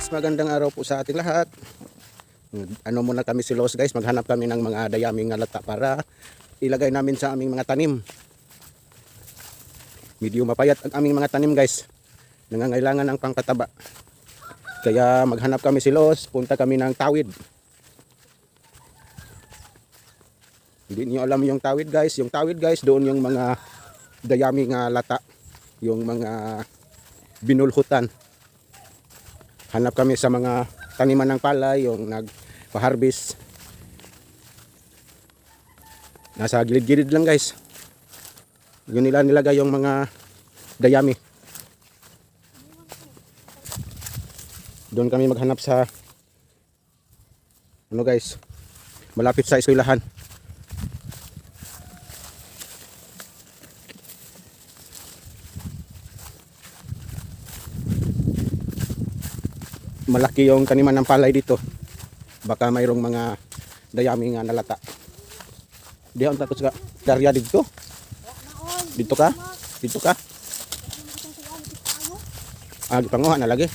Guys, magandang araw po sa ating lahat. Ano muna kami si Los guys, maghanap kami ng mga dayaming lata para ilagay namin sa aming mga tanim. Medyo mapayat ang aming mga tanim guys. Nangangailangan ng pangkataba. Kaya maghanap kami si Los, punta kami ng tawid. Hindi niyo alam yung tawid guys. Yung tawid guys, doon yung mga dayaming lata. Yung mga binulhutan. Hanap kami sa mga taniman ng palay, yung nagpa-harvest. Nasa gilid-gilid lang guys. Yun nila nilagay yung mga dayami. Doon kami maghanap sa ano guys, malapit sa eskwelahan. Malaki yung taniman ng palay dito. Baka mayroong mga dayami nga nalata. Di ang tapos ka karya dito. Dito ka? Dito ka? Gipanguha na lagi.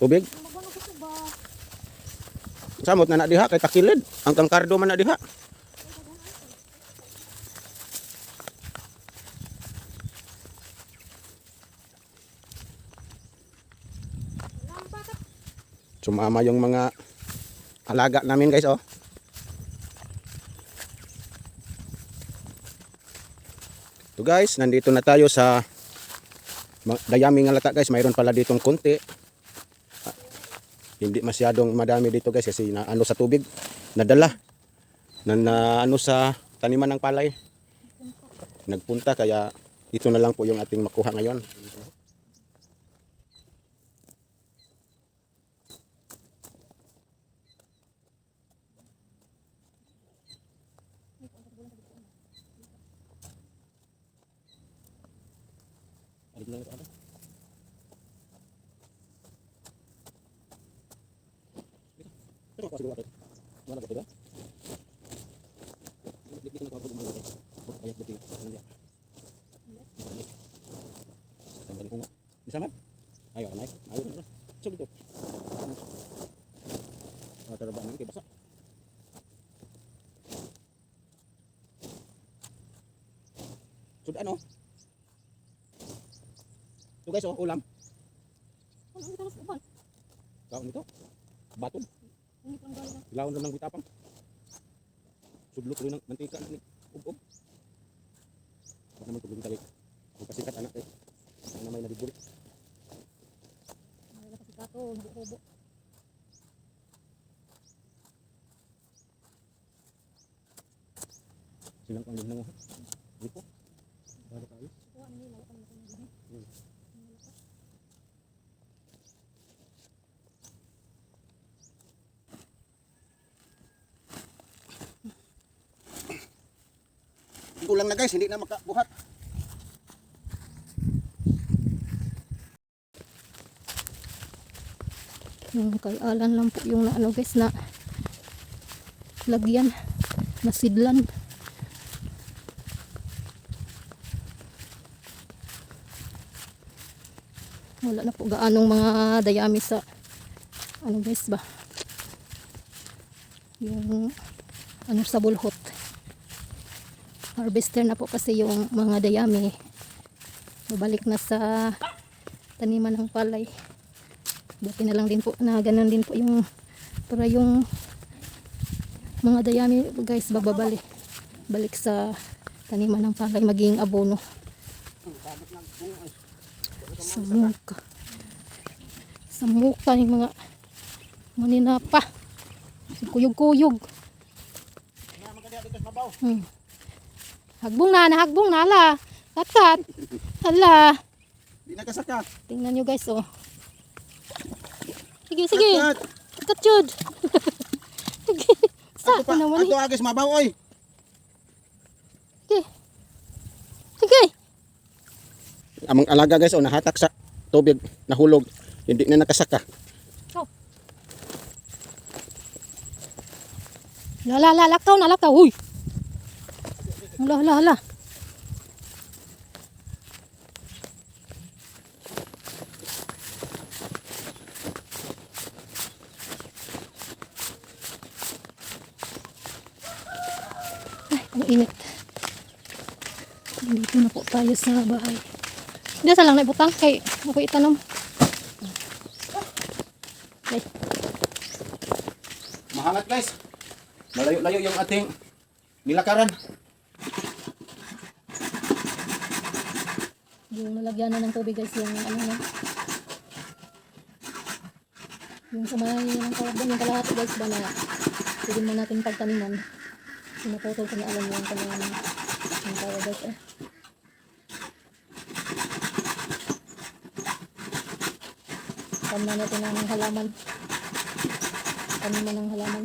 Tubig. Samot na diha kay takilid. Ang kangkardo man na diha. Sumama yung mga alaga namin guys oh. So guys, nandito na tayo sa dayaming lata guys. Mayroon pala ditong konti. Hindi masyadong madami dito guys kasi na ano sa tubig nadala na ano sa taniman ng palay. Nagpunta kaya ito na lang po yung ating makuha ngayon. Bisa man? Ayo naik. Ayo. Cuk itu. Terbang nanti basah. Sudah ano? Tuh guys oh, ulam. Kaon ito. Baton. Ilawan lang ng bitapang. Sudlok rin ng mantika ni ub-ub. Baka naman tulong tali. Kung pasikat anak eh. Ano may nabiburi. May napasikat o, buko-buko. Silang pang linang. Dito. Bago tayo. Kulang na guys, hindi na makabuhat. Yung kay Alan lang po yung ano guys na lagyan, nasidlan. Wala na po gaanong mga dayami sa ano guys ba, yung ano sa bulhot. Harvester na po kasi yung mga dayami. Babalik na sa taniman ng palay. Buti na lang din po na ganun din po yung para yung mga dayami guys balik sa taniman ng palay maging abono. Samuka yung mga maninapa. Kuyog-kuyog. Hagbong na ala. Kat. Hala. Di nakasaka. Tingnan nyo guys oh. Sige. Kat jud. Sige. Sa naman ni. Ato agis mabaw oy. Sige. Among alaga guys oh, nahatak sa tubig, nahulog. Hindi na nakasaka. Oh. Lakaw. Huy. Hala. Ang init. Dito na po tayo sa bahay. Diyan sa lang na ibutang kay ako itanong. Okay. Mahangat guys. Malayo-layo yung ating nilakaran. Yung nalagyan na ng tubig guys, yung ano na. Yung sa may ng kawaban, yung kalahati guys ba na pwede mo natin pagtaniman. Sinapotol ko na alam yung kanyang yung tawag guys eh. Tama natin ang halaman. Taniman ng halaman.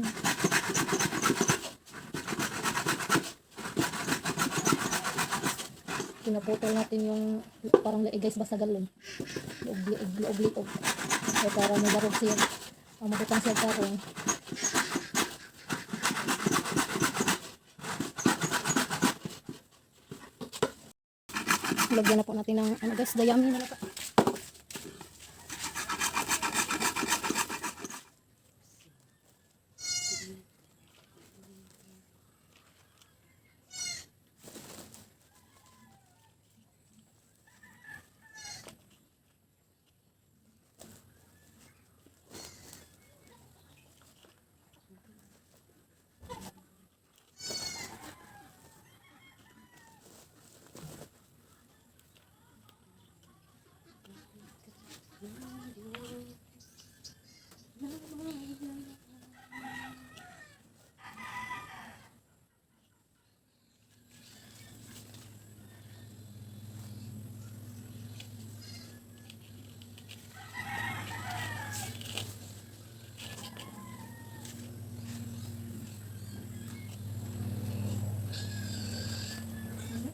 Pinaputol natin yung parang laig guys basta galon. Loob-loob. So para madarog siya. Ang mabutang siya karong. Lagyan na po natin ng ano guys, dayami na lang.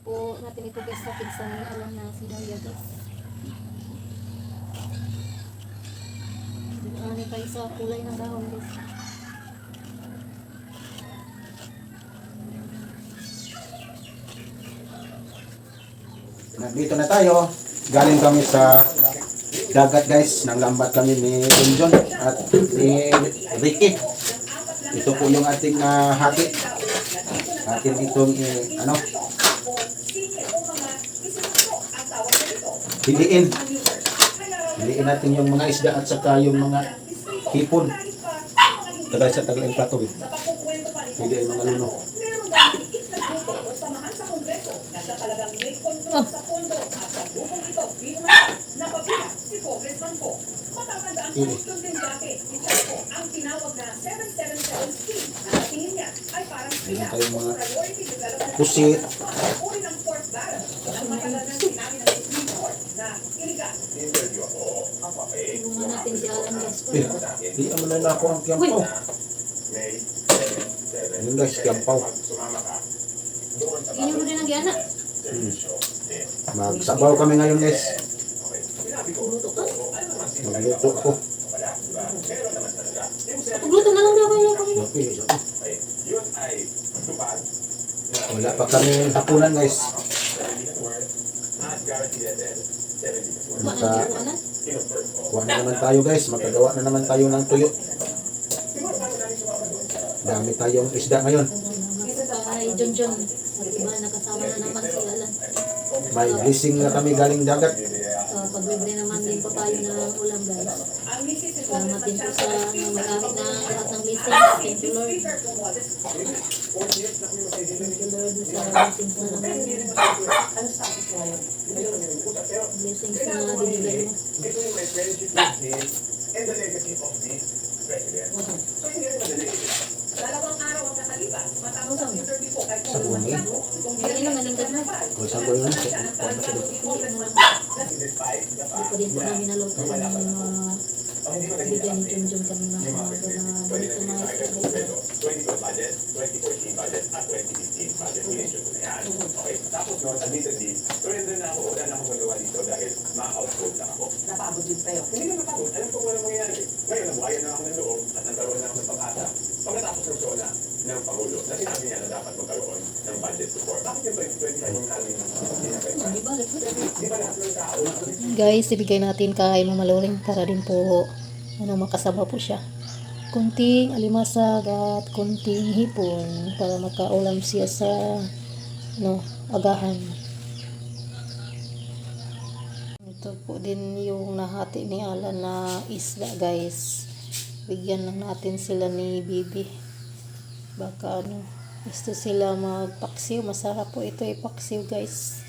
Po natin ito guys sa pinsan ng alam na si Dalia guys. Ano tayo sa kulay ng dahon guys. Nandito na tayo. Galing kami sa dagat guys. Nanglambat kami ni John at ni Ricky. Ito po yung ating hati. Atin itong hiliin. Hiliin natin yung mga isda at saka yung mga hipon. Tagay sa tagalang plato. Hindi ay mga luno. Oh. Ini. Ayan tayong mga pusit. Tulungan natin si Alan guys. Di naman na ako ang kiyampaw. Ayun guys, kiyampaw. Ganyan mo rin ang gana. Magsabaw kami ngayon guys. Luto ka? Magluto ko. Pagluto na lang daw kayo kami. Okay. Wala pa kami hapunan guys. Kuha na naman tayo guys. Magkagawa na naman tayo ng tuyo. Dami tayong isda ngayon. Ay, John. At iba, nakasama na naman si Alan. May blessing na kami galing dagat. Pag-libre naman din po tayo ng ulam guys. Salamat din po sa may-ari na lahat ng blessings. Thank you Lord. Thank you Lord sa blessings na naman. Blessings na binigay mo. Sa buwan yan. Hindi naman ang ganda. O saan ko yun? Hindi ko din po namin naluto yung bigay ni Junjun kanina umaga na ganito na isda. Napagod din tayo. Hindi naman napagod. Alam ko kung ano mangyayari. Ngayon, nabuhayan na ako ng loob at nagkaroon na ako ng pag-asa. Pagkatapos ng SONA ng Pangulo, na sinabi niya na dapat magkaroon ng budget support. Bakit yung 2025 yung namin Di ba? Di ba lahat ng tao? Guys, ibigay natin kay Mama Loring para din po makasama po siya. kunting alimasag at kunting hipon para makaulam siya sa agahan. Ito po din yung nahati ni Alan na isda, guys. Bigyan lang natin sila ni Bibi. Baka gusto sila magpaksiw. Masarap po ito ipaksiw, guys.